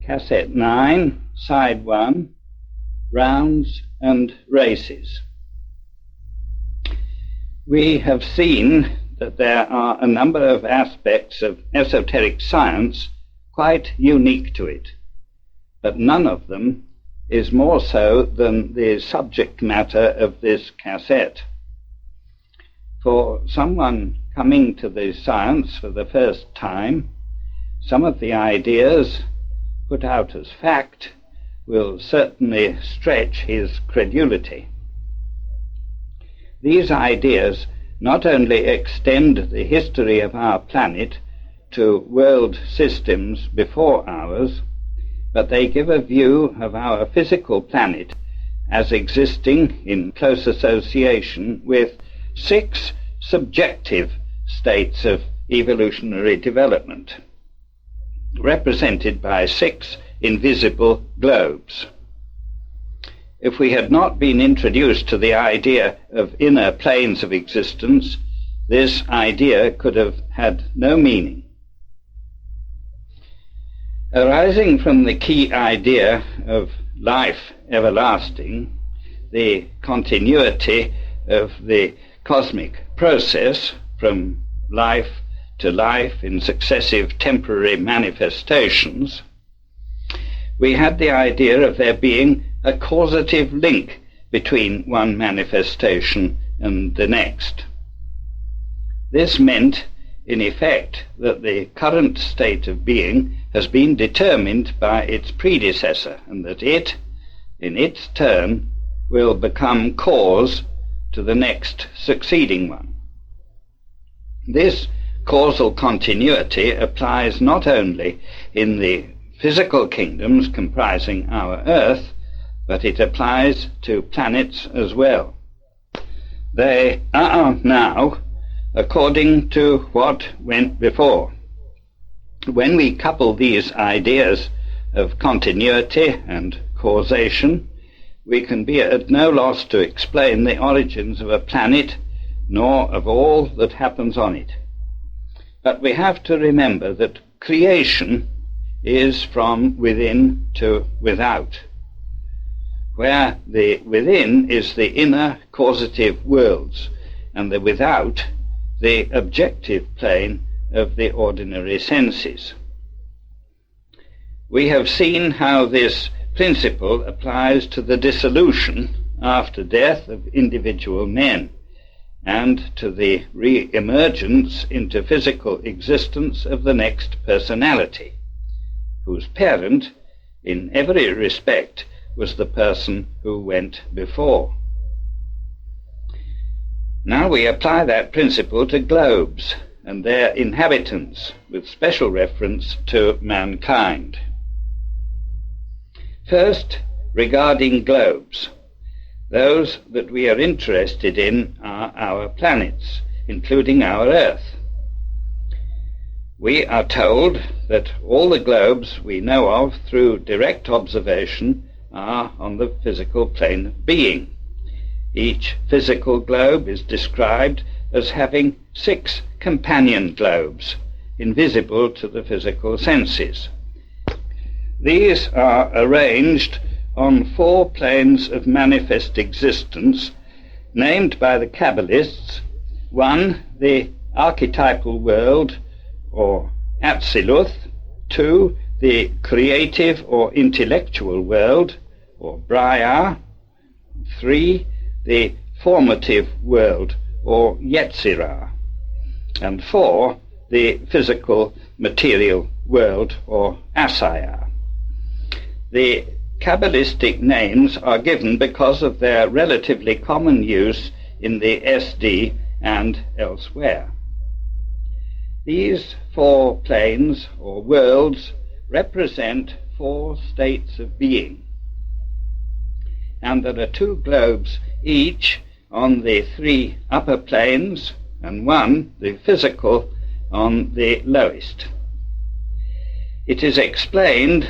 Cassette 9, Side 1, Rounds and Races. We have seen that there are a number of aspects of esoteric science quite unique to it, but none of them is more so than the subject matter of this cassette. For someone coming to the science for the first time, some of the ideas put out as fact will certainly stretch his credulity. These ideas not only extend the history of our planet to world systems before ours, but they give a view of our physical planet as existing in close association with 6 subjective states of evolutionary development, represented by 6 invisible globes. If we had not been introduced to the idea of inner planes of existence, this idea could have had no meaning. Arising from the key idea of life everlasting, the continuity of the cosmic process from life to life in successive temporary manifestations, we had the idea of there being a causative link between one manifestation and the next. This meant, in effect, that the current state of being has been determined by its predecessor, and that it, in its turn, will become cause to the next succeeding one. This causal continuity applies not only in the physical kingdoms comprising our Earth, but it applies to planets as well. They are now according to what went before. When we couple these ideas of continuity and causation, we can be at no loss to explain the origins of a planet, nor of all that happens on it. But we have to remember that creation is from within to without, where the within is the inner causative worlds, and the without the objective plane of the ordinary senses. We have seen how this principle applies to the dissolution after death of individual men, and to the re-emergence into physical existence of the next personality, whose parent, in every respect, was the person who went before. Now we apply that principle to globes and their inhabitants, with special reference to mankind. First, regarding globes, those that we are interested in are our planets, including our Earth. We are told that all the globes we know of through direct observation are on the physical plane of being. Each physical globe is described as having 6 companion globes, invisible to the physical senses. These are arranged on 4 planes of manifest existence, named by the Kabbalists: 1, the archetypal world, or Atziluth; 2, the creative or intellectual world, or Braya; 3, the formative world, or Yetzirah; and 4, the physical material world, or Asaya. The Kabbalistic names are given because of their relatively common use in the SD and elsewhere. These 4 planes, or worlds, represent 4 states of being, and there are 2 globes each on the 3 upper planes, and 1, the physical, on the lowest. It is explained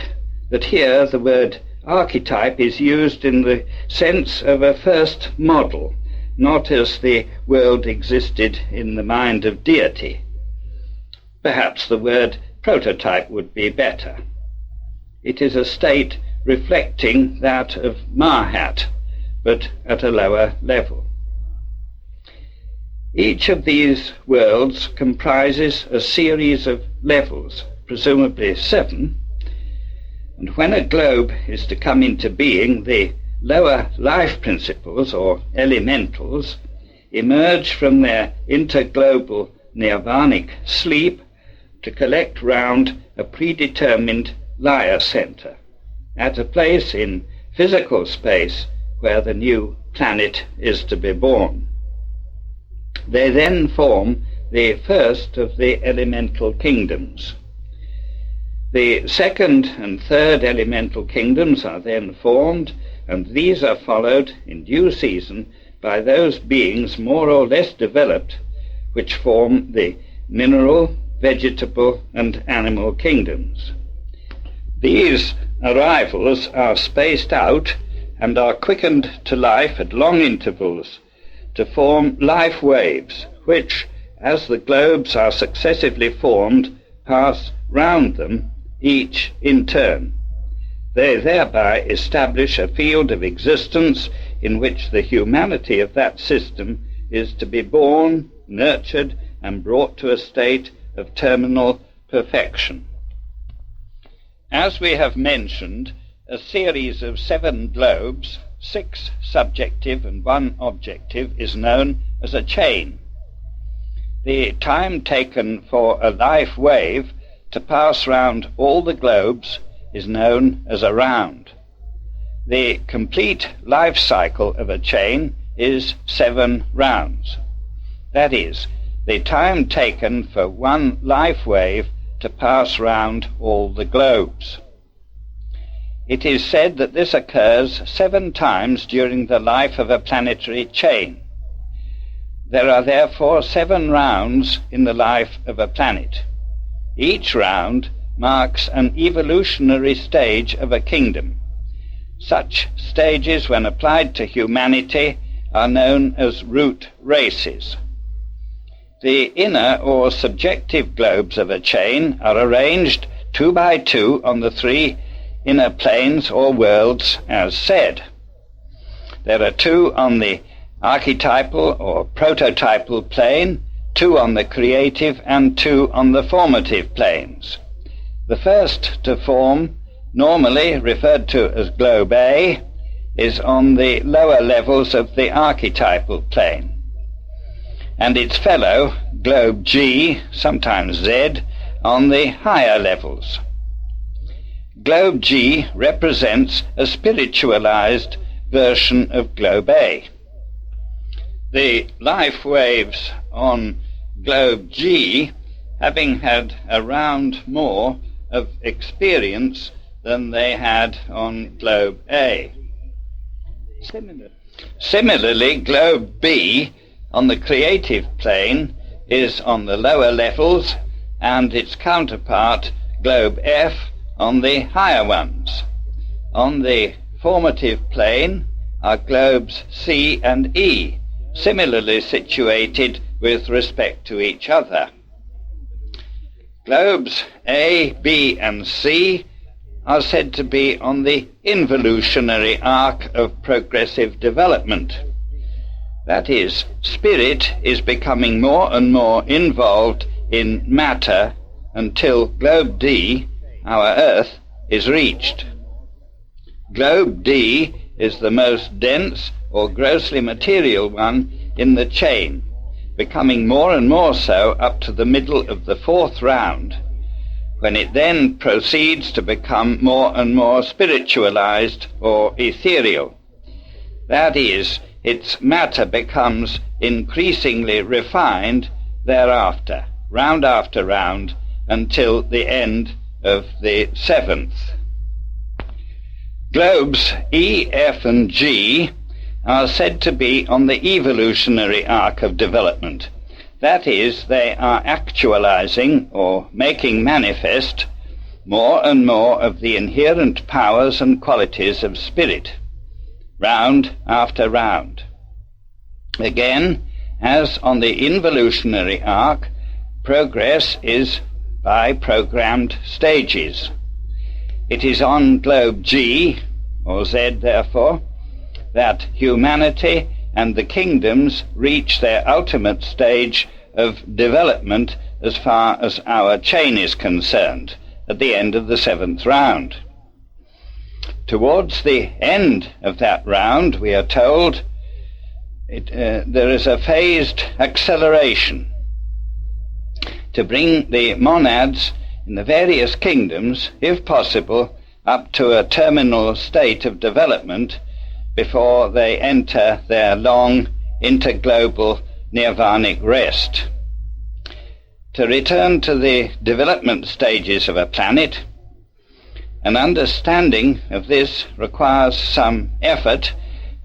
that here the word archetype is used in the sense of a first model, not as the world existed in the mind of deity. Perhaps the word prototype would be better. It is a state reflecting that of Mahat, but at a lower level. Each of these worlds comprises a series of levels, presumably 7, and when a globe is to come into being, the lower life principles, or elementals, emerge from their interglobal nirvanic sleep to collect round a predetermined Laya center, at a place in physical space where the new planet is to be born. They then form the first of the elemental kingdoms. The second and third elemental kingdoms are then formed, and these are followed in due season by those beings more or less developed which form the mineral, vegetable, and animal kingdoms. These arrivals are spaced out and are quickened to life at long intervals to form life waves which, as the globes are successively formed, pass round them, each in turn. They thereby establish a field of existence in which the humanity of that system is to be born, nurtured, and brought to a state of terminal perfection. As we have mentioned, a series of 7 globes, 6 subjective and 1 objective, is known as a chain. The time taken for a life wave to pass round all the globes is known as a round. The complete life cycle of a chain is 7 rounds. That is, the time taken for 1 life wave to pass round all the globes. It is said that this occurs 7 times during the life of a planetary chain. There are therefore 7 rounds in the life of a planet. Each round marks an evolutionary stage of a kingdom. Such stages, when applied to humanity, are known as root races. The inner or subjective globes of a chain are arranged 2 by 2 on the 3 inner planes or worlds as said. There are 2 on the archetypal or prototypal plane, 2 on the creative, and 2 on the formative planes. The first to form, normally referred to as globe A, is on the lower levels of the archetypal plane, and its fellow, globe G, sometimes Z, on the higher levels. Globe G represents a spiritualized version of globe A. The life waves on globe G, having had a round more of experience than they had on globe A. Similarly, globe B on the creative plane is on the lower levels, and its counterpart, globe F, on the higher ones. On the formative plane are globes C and E, similarly situated with respect to each other. Globes A, B, and C are said to be on the involutionary arc of progressive development. That is, spirit is becoming more and more involved in matter until globe D, our Earth, is reached. Globe D is the most dense or grossly material one in the chain, becoming more and more so up to the middle of the 4th round, when it then proceeds to become more and more spiritualized or ethereal. That is, its matter becomes increasingly refined thereafter, round after round, until the end of the 7th. Globes E, F, and G are said to be on the evolutionary arc of development. That is, they are actualizing or making manifest more and more of the inherent powers and qualities of spirit, round after round. Again, as on the involutionary arc, progress is by programmed stages. It is on globe G, or Z therefore, that humanity and the kingdoms reach their ultimate stage of development as far as our chain is concerned, at the end of the 7th round. Towards the end of that round, we are told, there is a phased acceleration to bring the monads in the various kingdoms, if possible, up to a terminal state of development before they enter their long interglobal nirvanic rest. To return to the development stages of a planet, an understanding of this requires some effort,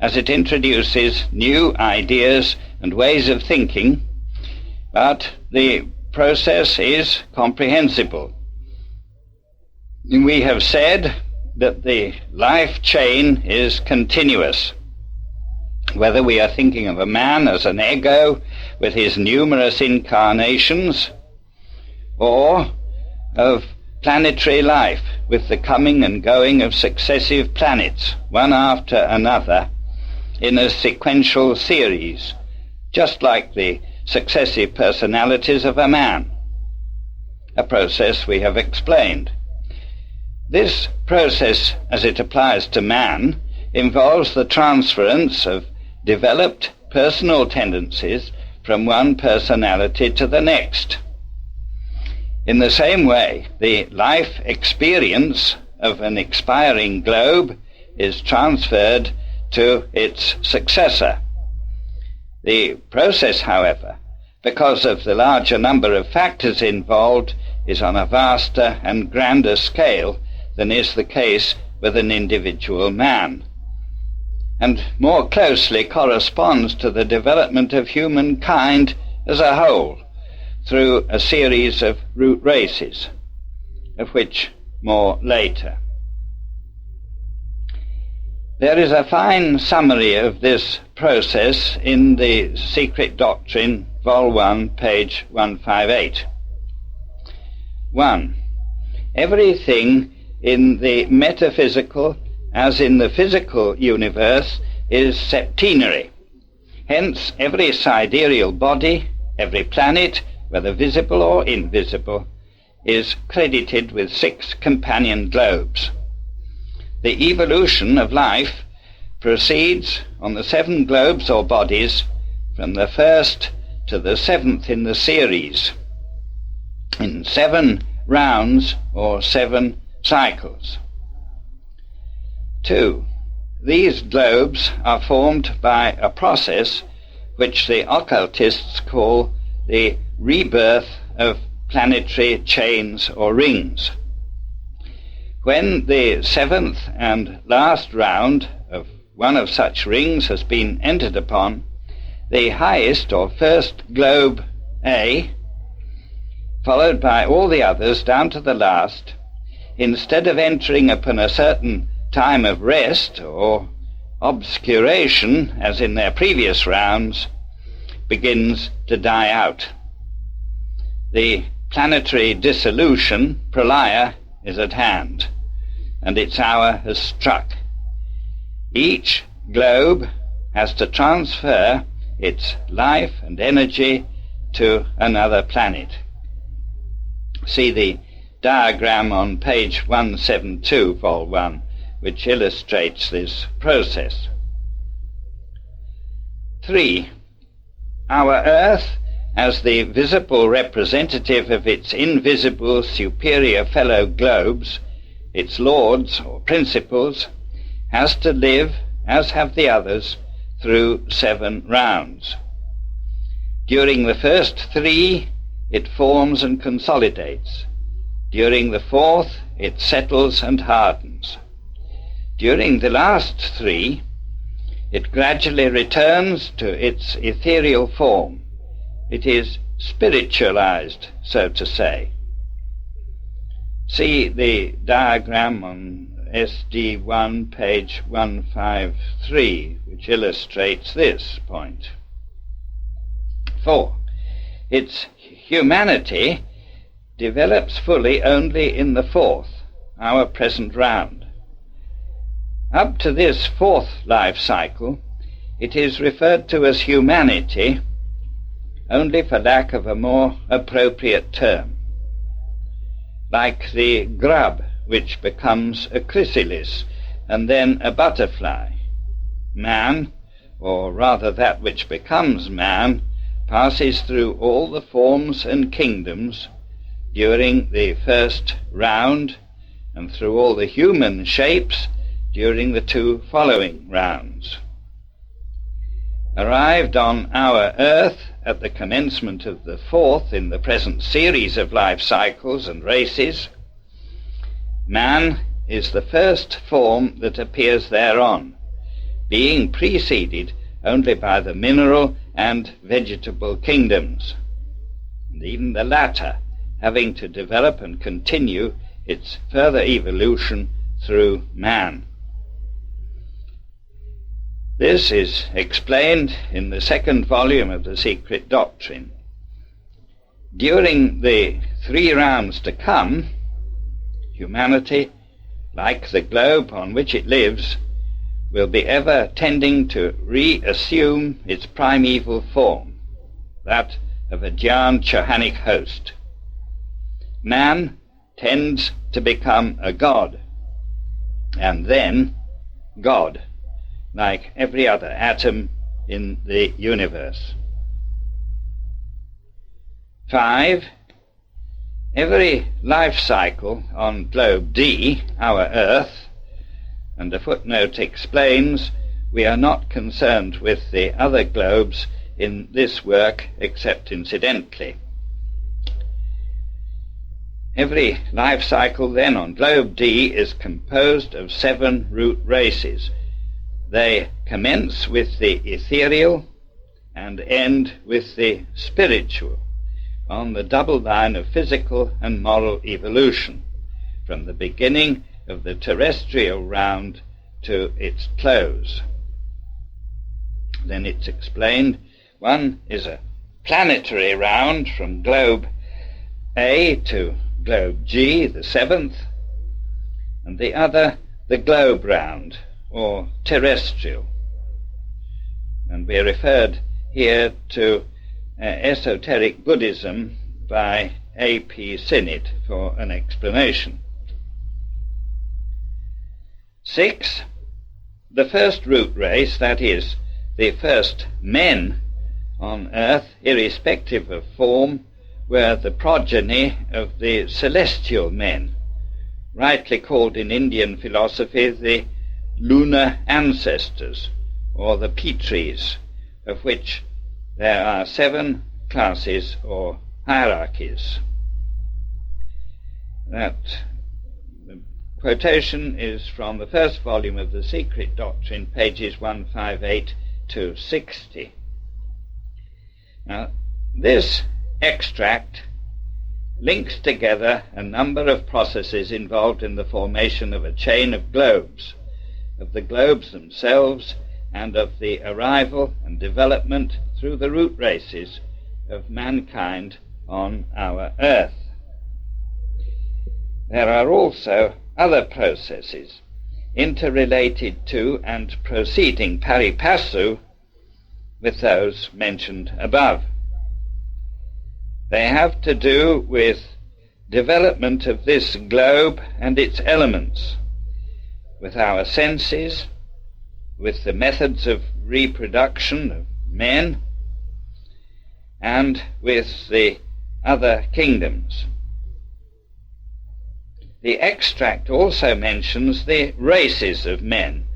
as it introduces new ideas and ways of thinking, but the process is comprehensible. We have said that the life chain is continuous. Whether we are thinking of a man as an ego with his numerous incarnations, or of planetary life with the coming and going of successive planets, one after another, in a sequential series, just like the successive personalities of a man, a process we have explained. This process, as it applies to man, involves the transference of developed personal tendencies from one personality to the next. In the same way, the life experience of an expiring globe is transferred to its successor. The process, however, because of the larger number of factors involved, is on a vaster and grander scale than is the case with an individual man, and more closely corresponds to the development of humankind as a whole through a series of root races, of which more later. There is a fine summary of this process in the Secret Doctrine, Vol 1, page 158. 1. Everything in the metaphysical, as in the physical universe, is septenary. Hence, every sidereal body, every planet, whether visible or invisible, is credited with 6 companion globes. The evolution of life proceeds on the 7 globes or bodies from the 1st to the 7th in the series, in 7 rounds or 7 cycles. 2. These globes are formed by a process which the occultists call the rebirth of planetary chains or rings. When the 7th and last round of one of such rings has been entered upon, the highest or first globe A, followed by all the others down to the last, instead of entering upon a certain time of rest or obscuration, as in their previous rounds, begins to die out. The planetary dissolution, pralaya, is at hand, and its hour has struck. Each globe has to transfer its life and energy to another planet. See the diagram on page 172, Vol 1, which illustrates this process. 3. Our Earth, as the visible representative of its invisible superior fellow globes, its lords or principles, has to live, as have the others, through 7 rounds. During the first 3, it forms and consolidates. During the 4th, it settles and hardens. During the last 3, it gradually returns to its ethereal form. It is spiritualized, so to say. See the diagram on SD1, page 153, which illustrates this point. 4. Its humanity develops fully only in the 4th, our present round. Up to this fourth life cycle, it is referred to as humanity, only for lack of a more appropriate term, like the grub which becomes a chrysalis and then a butterfly. Man, or rather that which becomes man, passes through all the forms and kingdoms during the first round, and through all the human shapes during the two following rounds. Arrived on our earth at the commencement of the fourth in the present series of life cycles and races, man is the first form that appears thereon, being preceded only by the mineral and vegetable kingdoms, and even the latter having to develop and continue its further evolution through man. This is explained in the second volume of The Secret Doctrine. During the 3 rounds to come, humanity, like the globe on which it lives, will be ever tending to reassume its primeval form, that of a giant Johanic host. Man tends to become a god, and then God, like every other atom in the universe. 5. Every life cycle on globe D, our Earth, and a footnote explains we are not concerned with the other globes in this work except incidentally. Every life cycle then on globe D is composed of 7 root races. They commence with the ethereal and end with the spiritual on the double line of physical and moral evolution, from the beginning of the terrestrial round to its close. Then it's explained, one is a planetary round from globe A to globe G, the 7th, and the other the globe round, or terrestrial. And we are referred here to Esoteric Buddhism by A. P. Sinnett for an explanation. 6. The first root race, that is, the first men on earth, irrespective of form, were the progeny of the celestial men, rightly called in Indian philosophy the lunar ancestors, or the Pitris, of which there are 7 classes or hierarchies. That quotation is from the first volume of The Secret Doctrine, pages 158 to 60. Now, this extract links together a number of processes involved in the formation of a chain of globes, of the globes themselves, and of the arrival and development through the root races of mankind on our earth. There are also other processes interrelated to and proceeding pari passu with those mentioned above. They have to do with development of this globe and its elements, with our senses, with the methods of reproduction of men, and with the other kingdoms. The extract also mentions the races of men.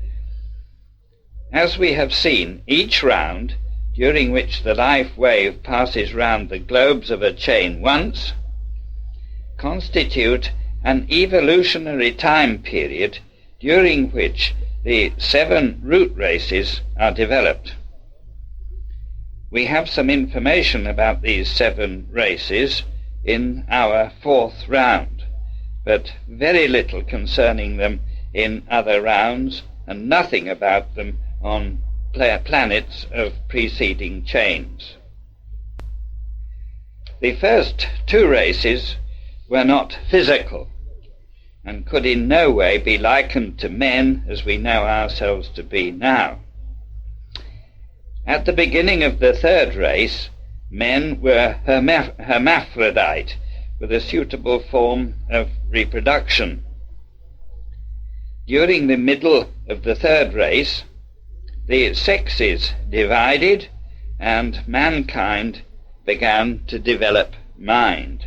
As we have seen, each round, during which the life wave passes round the globes of a chain once, constitute an evolutionary time period during which the 7 root races are developed. We have some information about these 7 races in our 4th round, but very little concerning them in other rounds, and nothing about them on planets of preceding chains. The first 2 races were not physical, and could in no way be likened to men as we know ourselves to be now. At the beginning of the third race, men were hermaphrodite, with a suitable form of reproduction. During the middle of the third race, the sexes divided and mankind began to develop mind.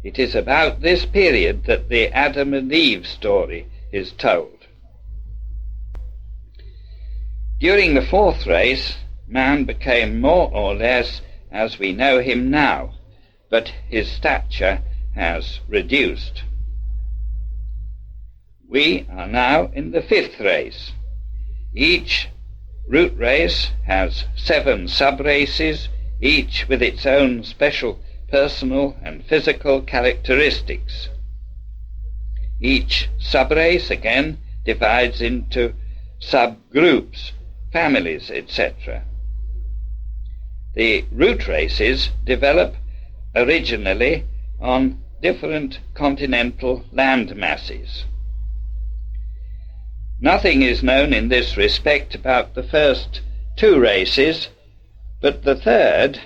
It is about this period that the Adam and Eve story is told. During the fourth race, man became more or less as we know him now, but his stature has reduced. We are now in the fifth race. Each root race has 7 sub-races, each with its own special personal and physical characteristics. Each sub-race again divides into subgroups, families, etc. The root races develop originally on different continental land masses. Nothing is known in this respect about the first 2 races, but the third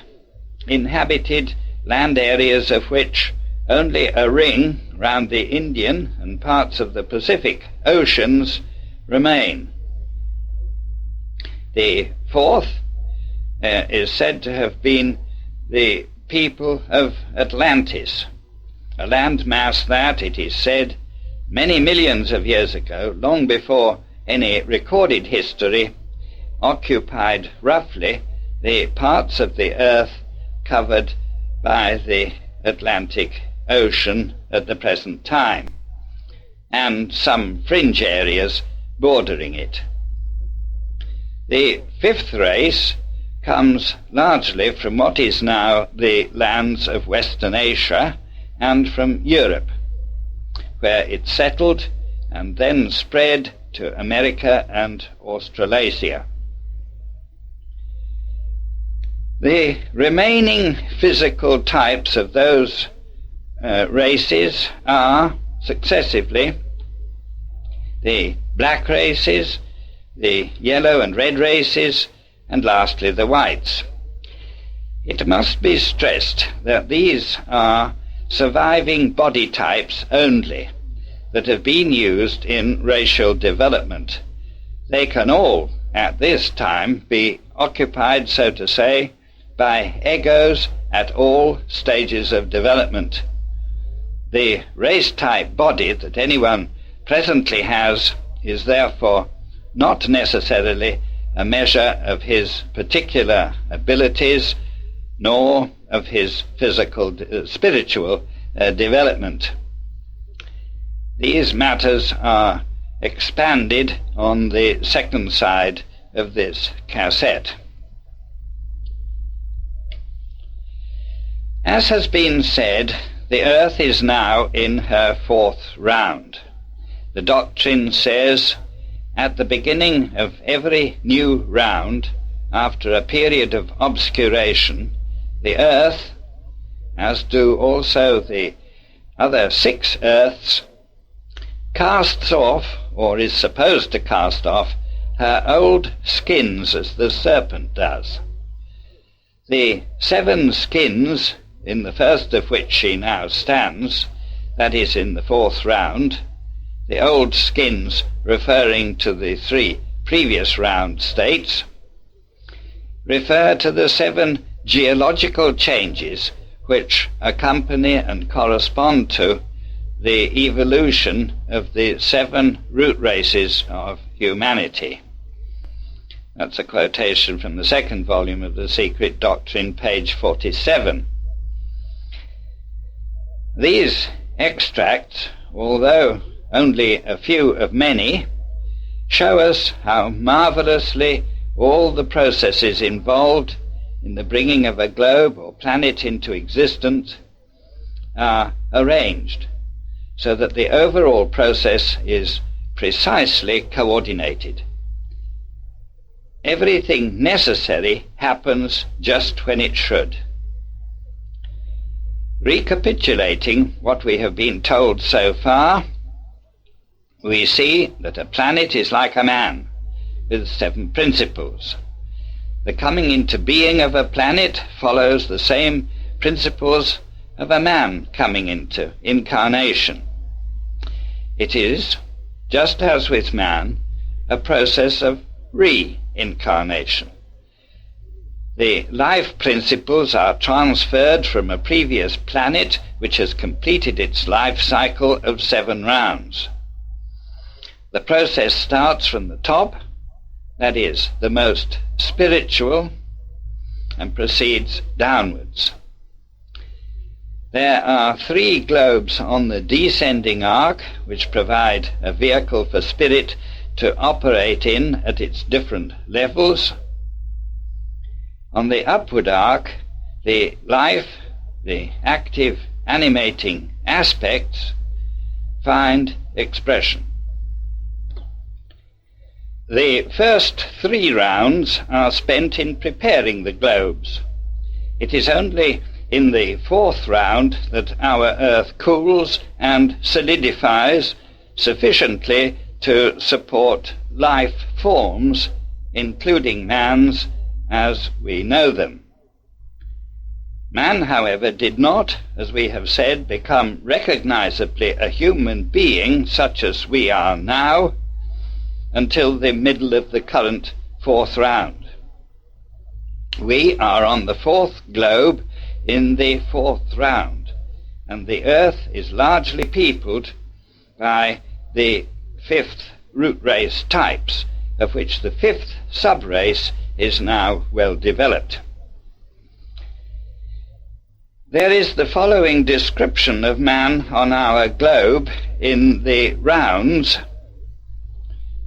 inhabited land areas of which only a ring round the Indian and parts of the Pacific Oceans remain. The fourth is said to have been the people of Atlantis, a landmass that, it is said, many millions of years ago, long before any recorded history, occupied roughly the parts of the earth covered by the Atlantic Ocean at the present time, and some fringe areas bordering it. The fifth race comes largely from what is now the lands of Western Asia and from Europe, where it settled and then spread to America and Australasia. The remaining physical types of those races are, successively, the black races, the yellow and red races, and lastly the whites. It must be stressed that these are surviving body types only that have been used in racial development. They can all, at this time, be occupied, so to say, by egos at all stages of development. The race-type body that anyone presently has is therefore not necessarily a measure of his particular abilities, nor of his physical, spiritual development. These matters are expanded on the second side of this cassette. As has been said, the Earth is now in her 4th round. The doctrine says, at the beginning of every new round, after a period of obscuration, the Earth, as do also the other 6 Earths, casts off, or is supposed to cast off, her old skins as the serpent does. The 7 skins, in the first of which she now stands, that is in the 4th round, the old skins referring to the 3 previous round states, refer to the 7 geological changes which accompany and correspond to the evolution of the 7 root races of humanity. That's a quotation from the 2nd volume of The Secret Doctrine, page 47. These extracts, although only a few of many, show us how marvelously all the processes involved in the bringing of a globe or planet into existence are arranged, so that the overall process is precisely coordinated. Everything necessary happens just when it should. Recapitulating what we have been told so far, we see that a planet is like a man, with 7 principles. The coming into being of a planet follows the same principles of a man coming into incarnation. It is, just as with man, a process of reincarnation. The life principles are transferred from a previous planet which has completed its life cycle of 7 rounds. The process starts from the top, that is, the most spiritual, and proceeds downwards. There are 3 globes on the descending arc which provide a vehicle for spirit to operate in at its different levels. On the upward arc, the life, the active, animating aspects find expression. The first 3 rounds are spent in preparing the globes. It is only in the 4th round that our Earth cools and solidifies sufficiently to support life forms, including man's, as we know them. Man, however, did not, as we have said, become recognizably a human being such as we are now until the middle of the current 4th round. We are on the 4th globe in the 4th round, and the Earth is largely peopled by the 5th root race types, of which the 5th sub-race is now well developed. There is the following description of man on our globe in the rounds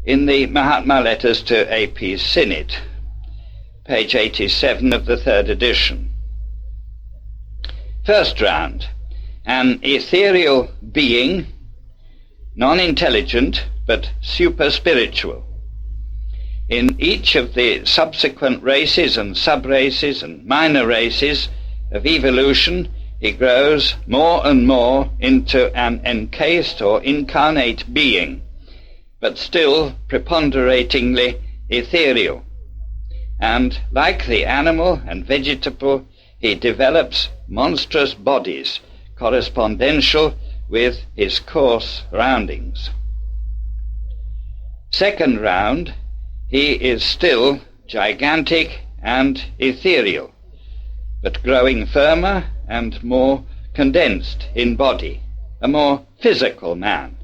in the Mahatma Letters to A.P. Sinnett, page 87 of the 3rd edition. First round, an ethereal being, non-intelligent but super-spiritual. In each of the subsequent races and sub-races and minor races of evolution, he grows more and more into an encased or incarnate being, but still preponderatingly ethereal. And like the animal and vegetable, he develops monstrous bodies correspondential with his coarse surroundings. Second round, he is still gigantic and ethereal, but growing firmer and more condensed in body, a more physical man,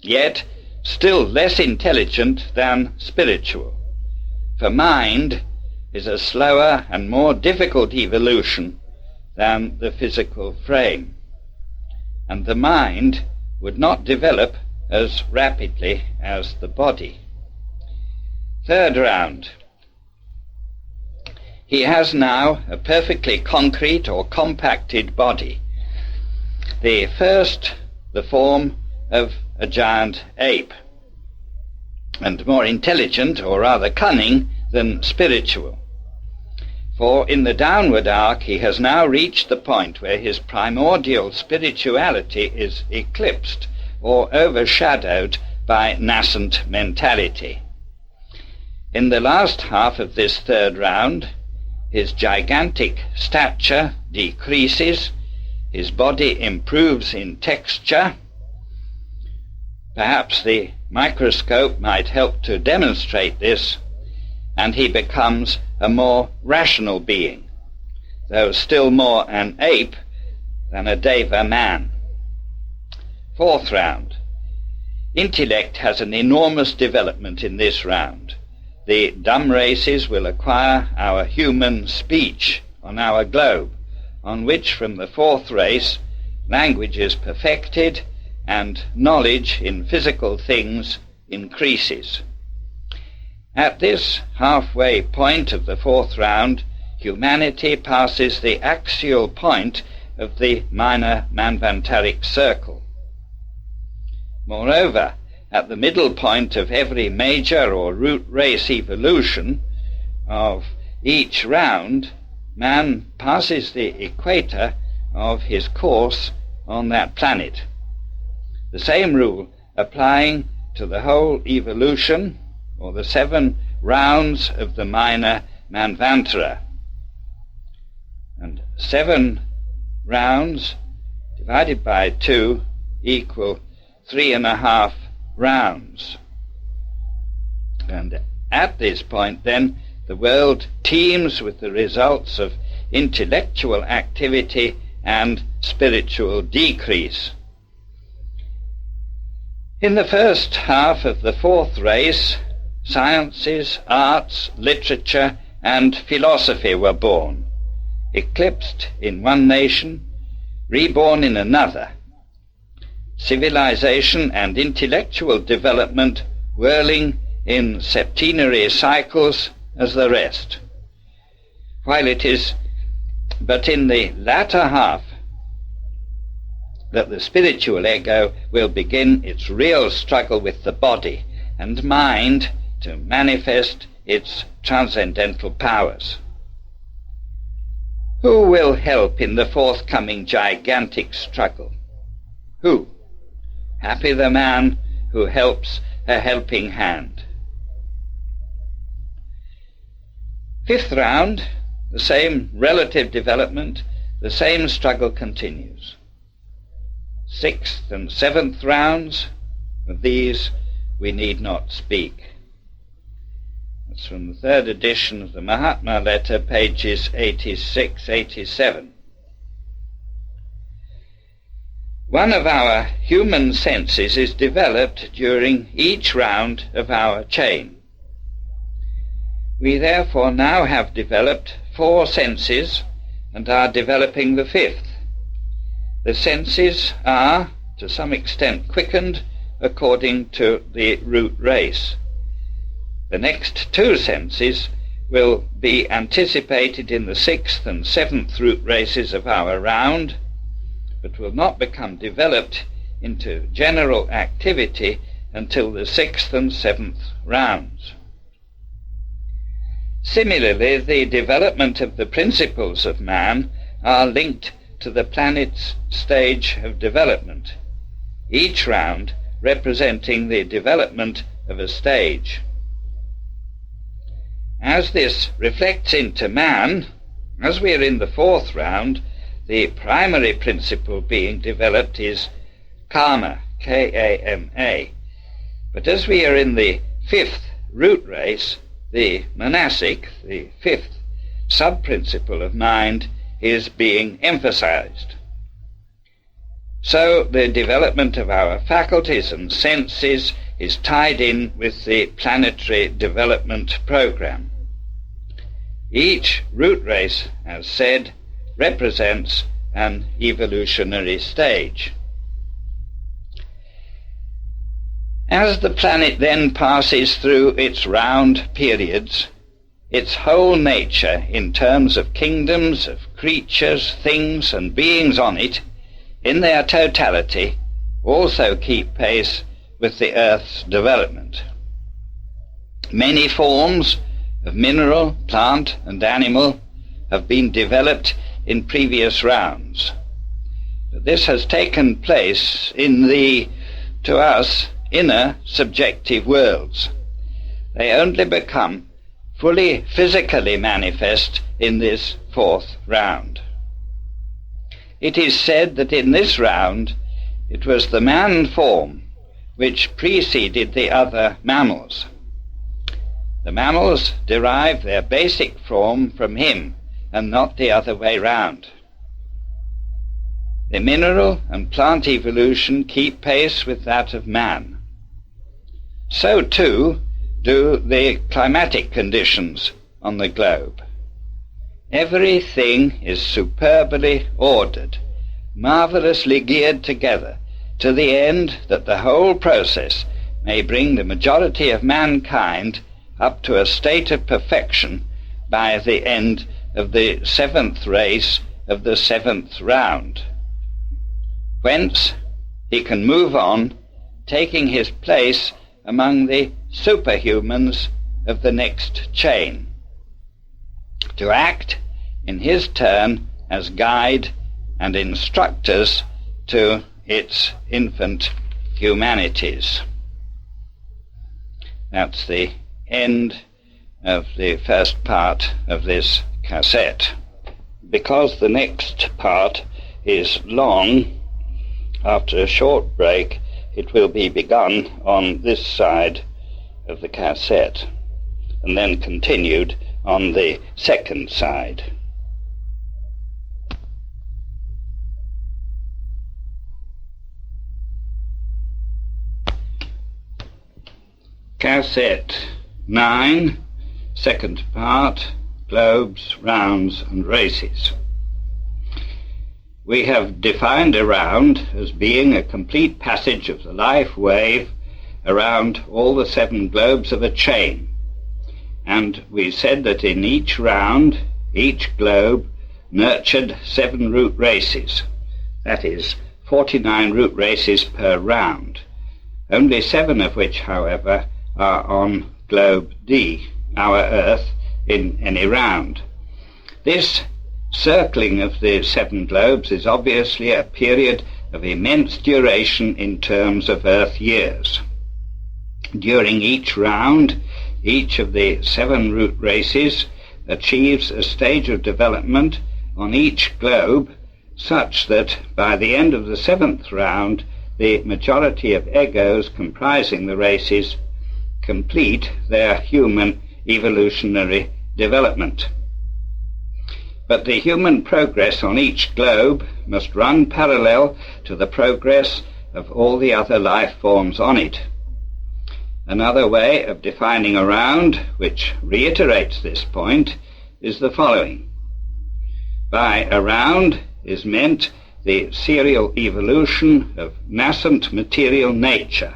yet still less intelligent than spiritual, for mind is a slower and more difficult evolution than the physical frame, and the mind would not develop as rapidly as the body. Third round. He has now a perfectly concrete or compacted body. The first, the form of a giant ape, and more intelligent, or rather cunning, than spiritual. For in the downward arc he has now reached the point where his primordial spirituality is eclipsed or overshadowed by nascent mentality. In the last half of this 3rd round, his gigantic stature decreases, his body improves in texture. Perhaps the microscope might help to demonstrate this, and he becomes a more rational being, though still more an ape than a deva man. 4th round. Intellect has an enormous development in this round. The dumb races will acquire our human speech on our globe, on which from the 4th race language is perfected and knowledge in physical things increases. At this halfway point of the 4th round, humanity passes the axial point of the minor manvantaric circle. Moreover, at the middle point of every major or root race evolution of each round, man passes the equator of his course on that planet. The same rule applying to the whole evolution, or the 7 rounds of the minor Manvantara. And 7 rounds divided by 2 equal 3.5 rounds. And at this point, then, the world teems with the results of intellectual activity and spiritual decrease. In the first half of the 4th race, sciences, arts, literature, and philosophy were born, eclipsed in one nation, reborn in another. Civilization and intellectual development whirling in septenary cycles as the rest, while it is but in the latter half that the spiritual ego will begin its real struggle with the body and mind to manifest its transcendental powers. Who will help in the forthcoming gigantic struggle? Who? Happy the man who helps a helping hand. 5th round, the same relative development, the same struggle continues. 6th and 7th rounds, of these we need not speak. That's from the 3rd edition of the Mahatma letter, pages 86-87. One of our human senses is developed during each round of our chain. We therefore now have developed 4 senses and are developing the 5th. The senses are, to some extent, quickened according to the root race. The next 2 senses will be anticipated in the 6th and 7th root races of our round, but will not become developed into general activity until the 6th and 7th rounds. Similarly, the development of the principles of man are linked to the planet's stage of development, each round representing the development of a stage. As this reflects into man, as we are in the 4th round, the primary principle being developed is Kama, K-A-M-A. But as we are in the 5th root race, the monastic, the 5th sub-principle of mind, is being emphasized. So the development of our faculties and senses is tied in with the planetary development program. Each root race, as said, represents an evolutionary stage. As the planet then passes through its round periods, its whole nature in terms of kingdoms, of creatures, things, and beings on it, in their totality, also keep pace with the Earth's development. Many forms of mineral, plant, and animal have been developed in previous rounds. But this has taken place in the, to us, inner subjective worlds. They only become fully physically manifest in this 4th round. It is said that in this round it was the man form which preceded the other mammals. The mammals derive their basic form from him and not the other way round. The mineral and plant evolution keep pace with that of man. So too do the climatic conditions on the globe. Everything is superbly ordered, marvelously geared together, to the end that the whole process may bring the majority of mankind up to a state of perfection by the end of the 7th race of the 7th round, whence he can move on, taking his place among the superhumans of the next chain, to act in his turn as guide and instructors to its infant humanities. That's the end of the first part of this cassette. Because the next part is long, after a short break, it will be begun on this side of the cassette and then continued on the second side. Cassette 9, second part, globes, rounds and races. We have defined a round as being a complete passage of the life wave around all the 7 globes of a chain, and we said that in each round, each globe nurtured 7 root races, that is, 49 root races per round, only 7 of which, however, are on globe D, our Earth, in any round. This circling of the 7 globes is obviously a period of immense duration in terms of Earth years. During each round, each of the 7 root races achieves a stage of development on each globe such that by the end of the 7th round, the majority of egos comprising the races complete their human evolutionary development. But the human progress on each globe must run parallel to the progress of all the other life forms on it. Another way of defining a round, which reiterates this point, is the following. By a round is meant the serial evolution of nascent material nature,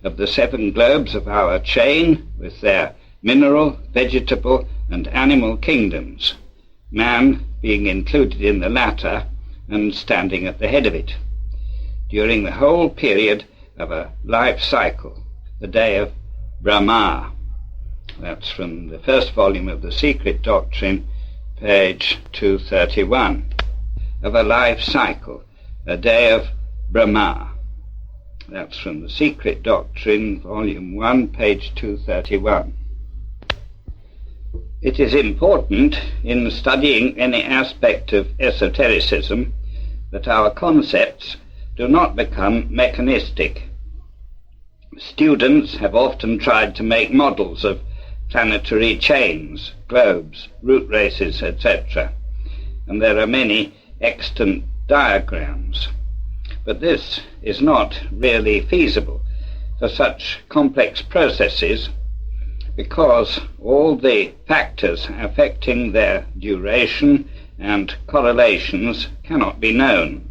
of the 7 globes of our chain with their mineral, vegetable and animal kingdoms, man being included in the latter and standing at the head of it, during the whole period of a life cycle, the day of Brahma. That's from the first volume of The Secret Doctrine, page 231. Of a life cycle, a day of Brahma. That's from The Secret Doctrine, volume 1, page 231. It is important in studying any aspect of esotericism that our concepts do not become mechanistic. Students have often tried to make models of planetary chains, globes, root races, etc., and there are many extant diagrams. But this is not really feasible for such complex processes because all the factors affecting their duration and correlations cannot be known.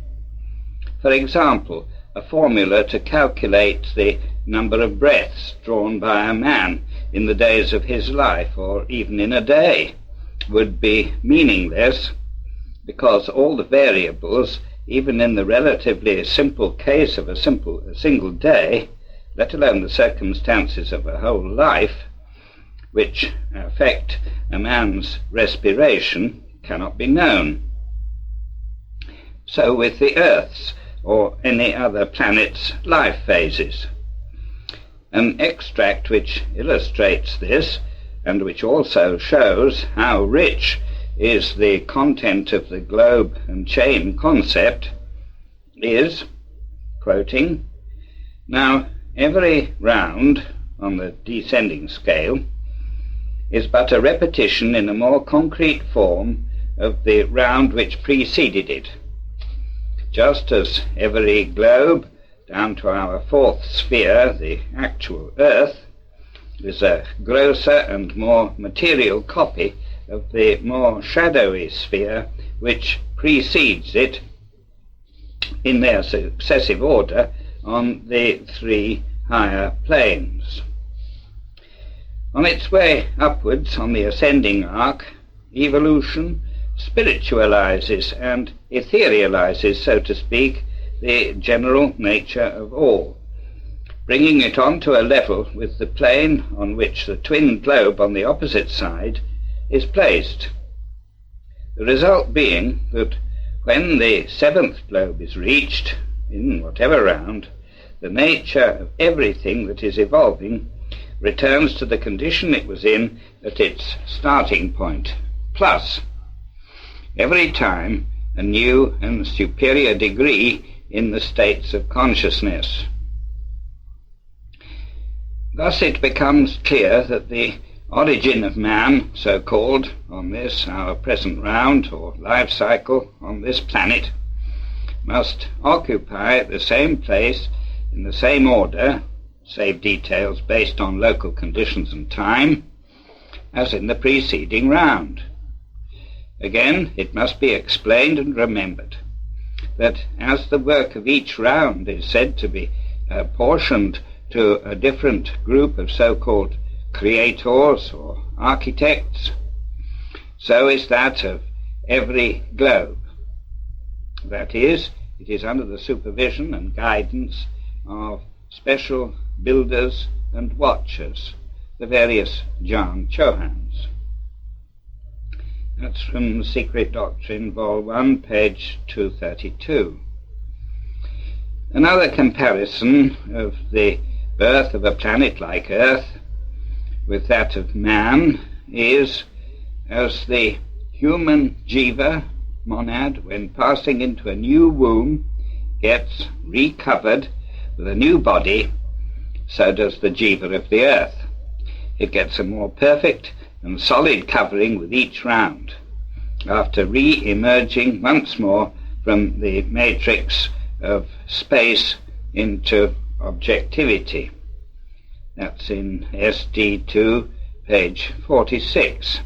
For example, a formula to calculate the number of breaths drawn by a man in the days of his life, or even in a day, would be meaningless because all the variables, even in the relatively simple case of a single day, let alone the circumstances of a whole life, which affect a man's respiration, cannot be known. So with the Earth's or any other planet's life phases. An extract which illustrates this, and which also shows how rich is the content of the globe and chain concept, is, quoting, "Now every round on the descending scale is but a repetition in a more concrete form of the round which preceded it, just as every globe, down to our 4th sphere, the actual Earth, is a grosser and more material copy of the more shadowy sphere which precedes it in their successive order on the 3 higher planes. On its way upwards on the ascending arc, evolution spiritualizes and etherealizes, so to speak, the general nature of all, bringing it on to a level with the plane on which the twin globe on the opposite side is placed. The result being that when the seventh globe is reached, in whatever round, the nature of everything that is evolving returns to the condition it was in at its starting point, plus, every time, a new and superior degree in the states of consciousness. Thus it becomes clear that the origin of man, so-called, on this, our present round, or life cycle on this planet, must occupy the same place in the same order, save details based on local conditions and time, as in the preceding round. Again, it must be explained and remembered that as the work of each round is said to be apportioned to a different group of so-called creators or architects, so is that of every globe. That is, it is under the supervision and guidance of special builders and watchers, the various Jan Chohans. That's from The Secret Doctrine, Vol 1, page 232. Another comparison of the birth of a planet like Earth with that of man is as the human jiva, monad, when passing into a new womb, gets recovered with a new body, so does the jiva of the Earth. It gets a more perfect and solid covering with each round, after re-emerging once more from the matrix of space into objectivity. That's in SD2, page 46.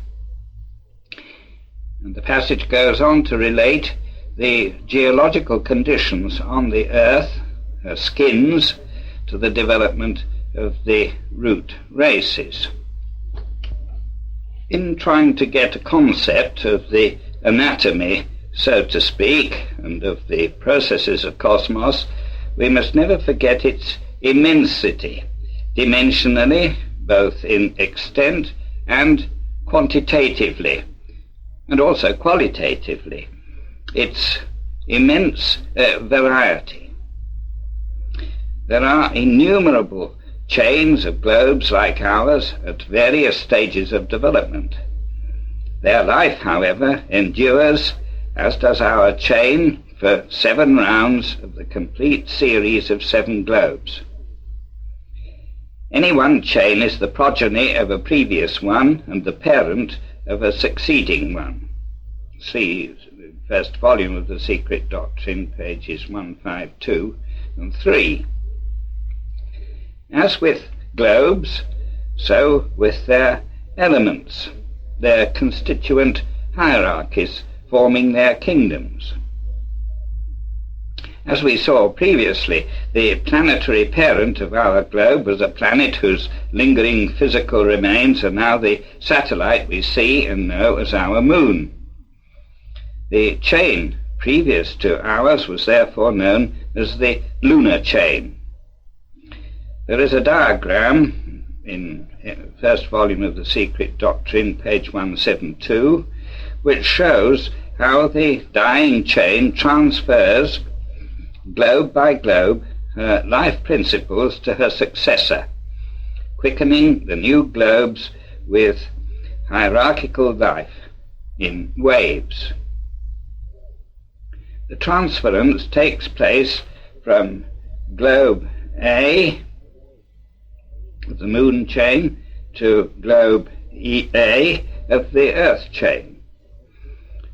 And the passage goes on to relate the geological conditions on the Earth, her skins, to the development of the root races. In trying to get a concept of the anatomy, so to speak, and of the processes of cosmos, we must never forget its immensity, dimensionally, both in extent and quantitatively, and also qualitatively, its immense variety. There are innumerable chains of globes like ours at various stages of development. Their life, however, endures, as does our chain, for 7 rounds of the complete series of 7 globes. Any one chain is the progeny of a previous one and the parent of a succeeding one. See the first volume of The Secret Doctrine, pages 152 and 3. As with globes, so with their elements, their constituent hierarchies forming their kingdoms. As we saw previously, the planetary parent of our globe was a planet whose lingering physical remains are now the satellite we see and know as our moon. The chain previous to ours was therefore known as the lunar chain. There is a diagram in the first volume of The Secret Doctrine, page 172, which shows how the dying chain transfers, globe by globe, her life principles to her successor, quickening the new globes with hierarchical life in waves. The transference takes place from globe A, of the moon chain, to globe A of the earth chain,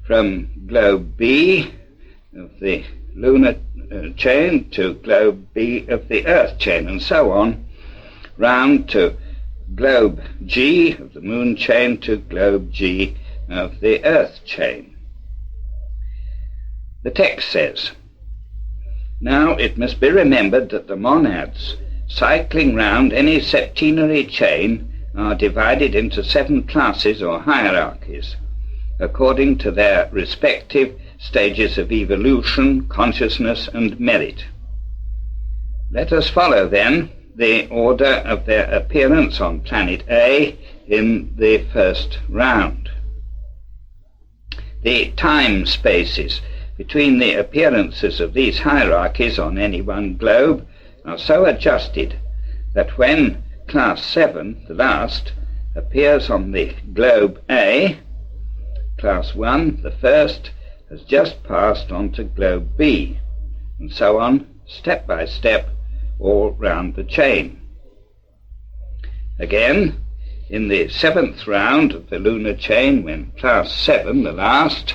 from globe B of the lunar chain to globe B of the earth chain, and so on, round to globe G of the moon chain to globe G of the earth chain. The text says, "Now it must be remembered that the monads, cycling round any septenary chain, are divided into 7 classes or hierarchies, according to their respective stages of evolution, consciousness, and merit. Let us follow, then, the order of their appearance on planet A in the first round. The time spaces between the appearances of these hierarchies on any one globe are so adjusted that when class 7, the last, appears on the globe A, class 1, the first, has just passed on to globe B, and so on, step by step, all round the chain. Again, in the 7th round of the lunar chain, when class 7, the last,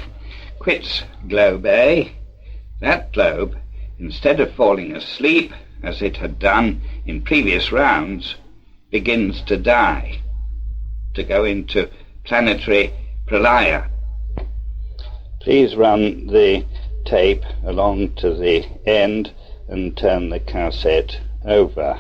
quits globe A, that globe, instead of falling asleep as it had done in previous rounds, begins to die, to go into planetary pralaya. Please run the tape along to the end and turn the cassette over.